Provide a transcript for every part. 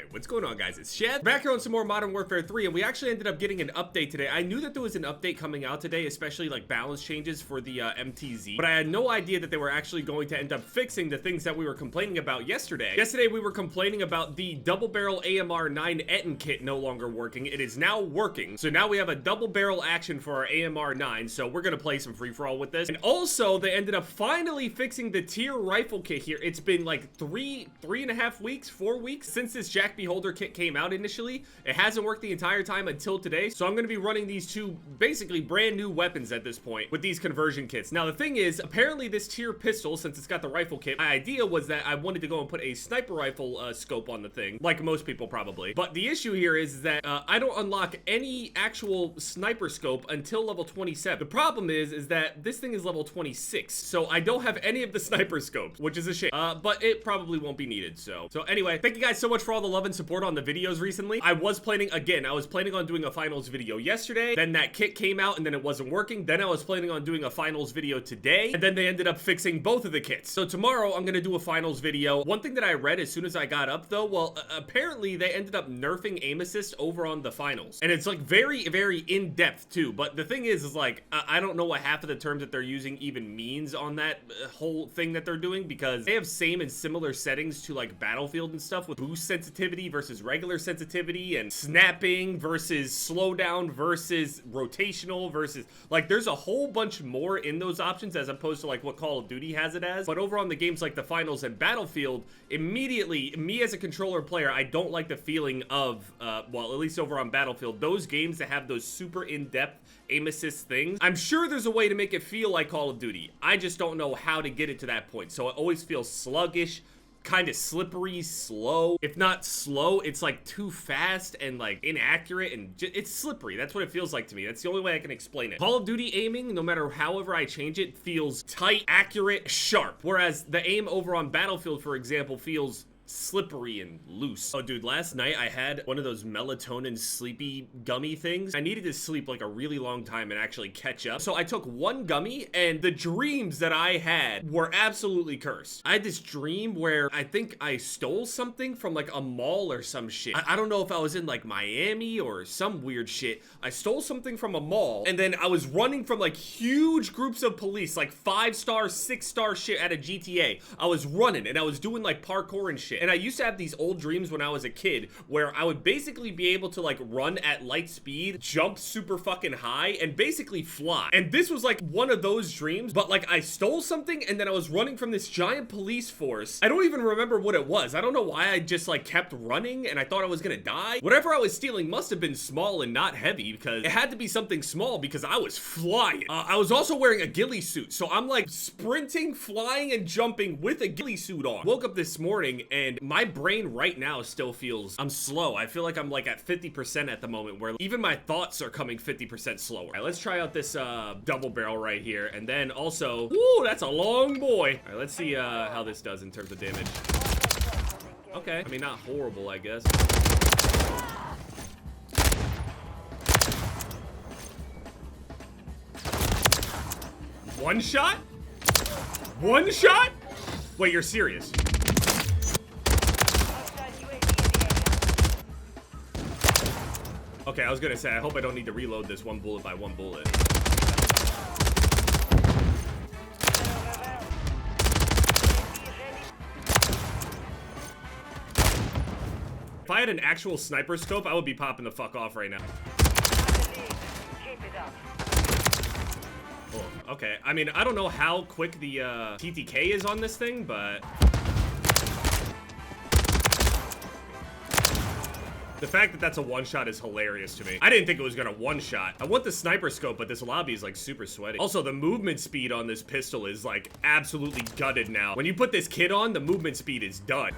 Alright, what's going on, guys? It's Shad. Back here on some more Modern Warfare 3, and we actually ended up getting an update today. I knew that there was an update coming out today, especially like balance changes for the MTZ, but I had no idea that they were actually going to end up fixing the things that we were complaining about yesterday. Yesterday, we were complaining about the double barrel AMR 9 Etten kit no longer working. It is now working. So now we have a double barrel action for our AMR 9, so we're gonna play some free-for-all with this. And also, they ended up finally fixing the TYR rifle kit here. It's been like 3.5 weeks, 4 weeks since this Jack Beholder kit came out initially. It hasn't worked the entire time until today, so I'm going to be running these two basically brand new weapons at this point with these conversion kits. Now the thing is, apparently this TYR pistol, since it's got the rifle kit, my idea was that I wanted to go and put a sniper rifle scope on the thing, like most people probably. But the issue here is that I don't unlock any actual sniper scope until level 27. The problem is that this thing is level 26, so I don't have any of the sniper scopes, which is a shame. But it probably won't be needed. So anyway, thank you guys so much for all the love and support on the videos recently. I was planning on doing a finals video yesterday, then that kit came out and then it wasn't working. Then I was planning on doing a finals video today, and then they ended up fixing both of the kits. So tomorrow I'm gonna do a finals video. One thing that I read as soon as I got up though, well, apparently they ended up nerfing aim assist over on the finals, and it's like very, very in-depth too. But the thing is like, I don't know what half of the terms that they're using even means on that whole thing that they're doing, because they have same and similar settings to like Battlefield and stuff, with boost sensitivity versus regular sensitivity, and snapping versus slowdown versus rotational versus, like, there's a whole bunch more in those options as opposed to like what Call of Duty has it as. But over on the games like the finals and Battlefield, immediately, me as a controller player, I don't like the feeling of, well, at least over on Battlefield, those games that have those super in-depth aim assist things, I'm sure there's a way to make it feel like Call of Duty. I just don't know how to get it to that point. So it always feels sluggish, kind of slippery, slow. If not slow, it's like too fast and like inaccurate, and it's slippery. That's what it feels like to me. That's the only way I can explain it. Call of Duty aiming, no matter however I change it, feels tight, accurate, sharp. Whereas the aim over on Battlefield, for example, feels slippery and loose. Oh dude, last night I had one of those melatonin sleepy gummy things. I needed to sleep like a really long time and actually catch up. So I took one gummy, and the dreams that I had were absolutely cursed. I had this dream where I think I stole something from like a mall or some shit. I don't know if I was in like Miami or some weird shit. I stole something from a mall, and then I was running from like huge groups of police, like 5-star, 6-star shit at a GTA. I was running and I was doing like parkour and shit. And I used to have these old dreams when I was a kid where I would basically be able to like run at light speed, jump super fucking high, and basically fly. And this was like one of those dreams, but like I stole something and then I was running from this giant police force. I don't even remember what it was. I don't know why I just like kept running and I thought I was gonna die. Whatever I was stealing must have been small and not heavy, because it had to be something small because I was flying. I was also wearing a ghillie suit, so I'm like sprinting, flying, and jumping with a ghillie suit on. Woke up this morning and my brain right now still feels, I'm slow. I feel like I'm like at 50% at the moment, where even my thoughts are coming 50% slower. All right, let's try out this double barrel right here. And then also, ooh, that's a long boy. All right, let's see how this does in terms of damage. Okay, I mean, not horrible, I guess. One shot? One shot? Wait, you're serious? Okay, I was gonna say, I hope I don't need to reload this one bullet by one bullet. If I had an actual sniper scope, I would be popping the fuck off right now. Oh, okay, I mean, I don't know how quick the TTK is on this thing, but the fact that that's a one-shot is hilarious to me. I didn't think it was gonna one-shot. I want the sniper scope, but this lobby is like super sweaty. Also, the movement speed on this pistol is like absolutely gutted now. When you put this kit on, the movement speed is done.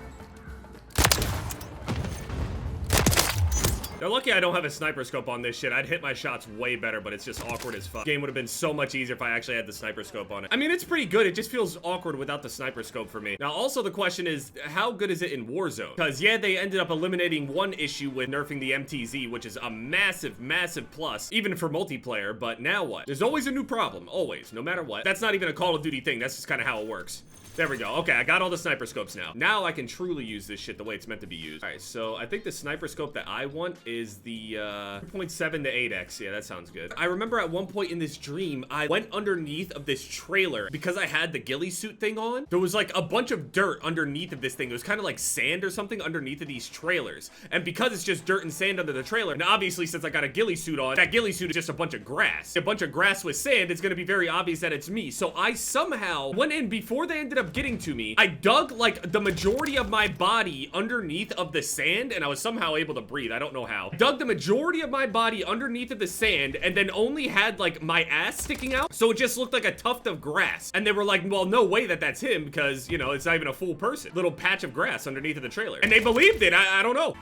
They're lucky I don't have a sniper scope on this shit. I'd hit my shots way better, but it's just awkward as fuck. Game would have been so much easier if I actually had the sniper scope on it. I mean, it's pretty good. It just feels awkward without the sniper scope for me. Now, also the question is, how good is it in Warzone? Because yeah, they ended up eliminating one issue with nerfing the MTZ, which is a massive, massive plus, even for multiplayer, but now what? There's always a new problem, always, no matter what. That's not even a Call of Duty thing. That's just kind of how it works. There we go. Okay, I got all the sniper scopes now. Now I can truly use this shit the way it's meant to be used. All right, so I think the sniper scope that I want is the 0.7 to 8x. Yeah, that sounds good. I remember at one point in this dream, I went underneath of this trailer because I had the ghillie suit thing on. There was like a bunch of dirt underneath of this thing. It was kind of like sand or something underneath of these trailers. And because it's just dirt and sand under the trailer, and obviously since I got a ghillie suit on, that ghillie suit is just a bunch of grass. A bunch of grass with sand, it's gonna be very obvious that it's me. So I somehow went in before they ended up getting to me. I dug like the majority of my body underneath of the sand, and I was somehow able to breathe. I don't know how. Dug the majority of my body underneath of the sand, and then only had like my ass sticking out, so it just looked like a tuft of grass. And they were like, well, no way that that's him, because, you know, it's not even a full person. Little patch of grass underneath of the trailer. And they believed it. I don't know.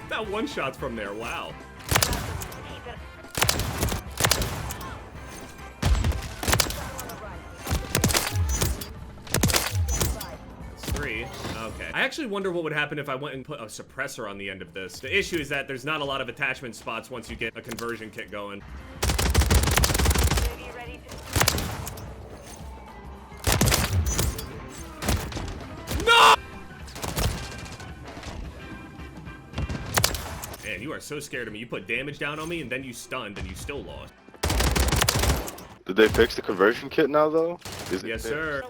That one shot's from there. Wow. That's 3. Okay. I actually wonder what would happen if I went and put a suppressor on the end of this. The issue is that there's not a lot of attachment spots once you get a conversion kit going. No! Man, you are so scared of me. You put damage down on me and then you stunned and you still lost. Did they fix the conversion kit now, though? Yes, sir.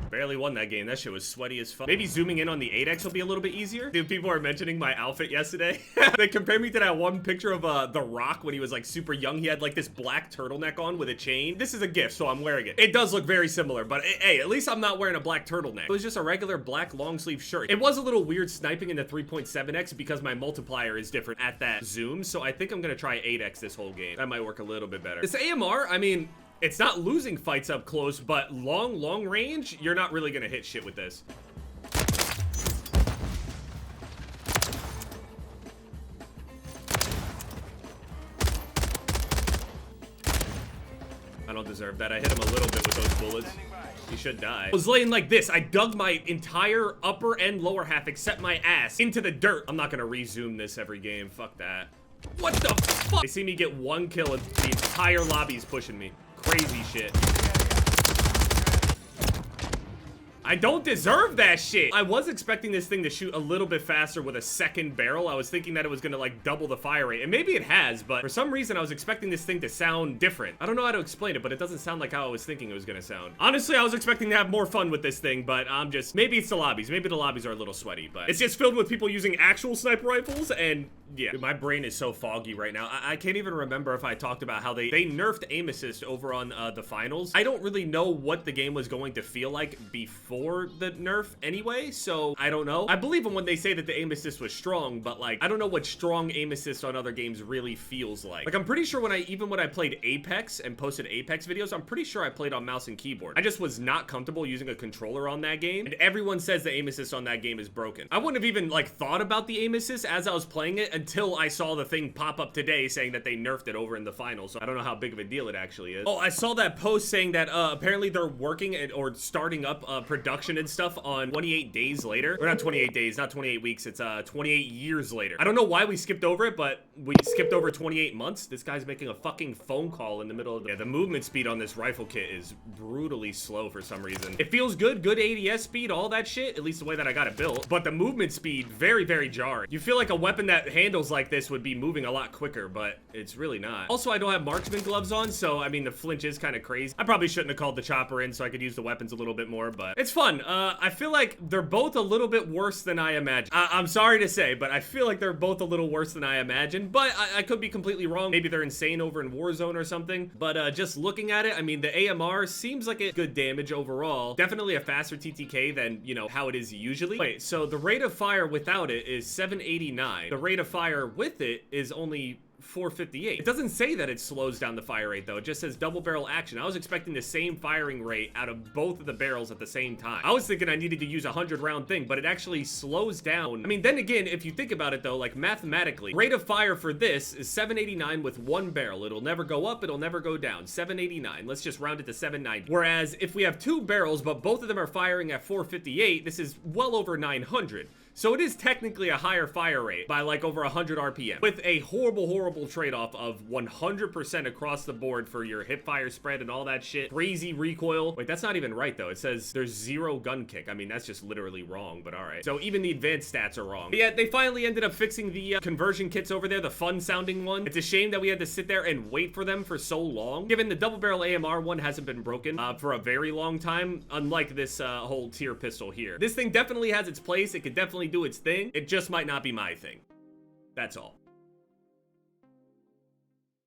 Barely won that game. That shit was sweaty as fuck. Maybe zooming in on the 8x will be a little bit easier. Dude, people are mentioning my outfit yesterday. They compared me to that one picture of The Rock when he was like super young. He had like this black turtleneck on with a chain. This is a gift, so I'm wearing it. It does look very similar, but hey, at least I'm not wearing a black turtleneck. It was just a regular black long sleeve shirt. It was a little weird sniping in the 3.7x because my multiplier is different at that zoom, so I think I'm gonna try 8x this whole game. That might work a little bit better. This AMR, I mean, it's not losing fights up close, but long range, you're not really gonna hit shit with this. I don't deserve that. I hit him a little bit with those bullets. He should die. I was laying like this. I dug my entire upper and lower half, except my ass, into the dirt. I'm not gonna resume this every game. Fuck that. What the fuck? They see me get 1 kill and the entire lobby's pushing me. Crazy shit. I don't deserve that shit. I was expecting this thing to shoot a little bit faster with a second barrel. I was thinking that it was gonna like double the fire rate, and maybe it has, but for some reason I was expecting this thing to sound different. I don't know how to explain it, but it doesn't sound like how I was thinking it was gonna sound. Honestly, I was expecting to have more fun with this thing, but I'm just, maybe it's the lobbies. Maybe the lobbies are a little sweaty, but it's just filled with people using actual sniper rifles, and yeah. Dude, my brain is so foggy right now. I can't even remember if I talked about how they nerfed aim assist over on the finals. I don't really know what the game was going to feel like before the nerf anyway, so I don't know. I believe them when they say that the aim assist was strong, but like, I don't know what strong aim assist on other games really feels like. Like, I'm pretty sure when I played Apex and posted Apex videos, I'm pretty sure I played on mouse and keyboard. I just was not comfortable using a controller on that game, and everyone says the aim assist on that game is broken. I wouldn't have even like thought about the aim assist as I was playing it until I saw the thing pop up today saying that they nerfed it over in the finals, so I don't know how big of a deal it actually is. Oh, I saw that post saying that apparently they're working or starting up production and stuff on 28 days later. Or not 28 days, not 28 weeks, it's 28 years later. I don't know why we skipped over it, but we skipped over 28 months. This guy's making a fucking phone call in the middle of the... Yeah, the movement speed on this rifle kit is brutally slow for some reason. It feels good ADS speed, all that shit, at least the way that I got it built, but the movement speed, very jarring. You feel like a weapon that handles like this would be moving a lot quicker, but it's really not. Also, I don't have marksman gloves on, so I mean, the flinch is kind of crazy. I probably shouldn't have called the chopper in so I could use the weapons a little bit more, but it's fun. I feel like they're both a little bit worse than I imagined. I'm sorry to say, but I feel like they're both a little worse than I imagined, but I could be completely wrong. Maybe they're insane over in Warzone or something, but just looking at it, I mean, the AMR seems like it's good damage overall. Definitely a faster TTK than, you know, how it is usually. Wait, so the rate of fire without it is 789. The rate of fire with it is only 458. It doesn't say that it slows down the fire rate though. It just says double barrel action. I was expecting the same firing rate out of both of the barrels at the same time. I was thinking I needed to use a 100-round thing, but it actually slows down. I mean, then again, if you think about it though, like mathematically, rate of fire for this is 789 with 1 barrel. It'll never go up, it'll never go down. 789. Let's just round it to 790. Whereas if we have 2 barrels, but both of them are firing at 458, this is well over 900. So it is technically a higher fire rate by like over 100 RPM with a horrible trade-off of 100% across the board for your hip fire spread and all that shit. Crazy recoil. Wait, that's not even right though. It says there's 0 gun kick. I mean, that's just literally wrong, but all right. So even the advanced stats are wrong. But yeah, they finally ended up fixing the conversion kits over there, the fun sounding one. It's a shame that we had to sit there and wait for them for so long, given the double barrel AMR one hasn't been broken for a very long time, unlike this whole tier pistol here. This thing definitely has its place. It could definitely do its thing. It just might not be my thing. That's all.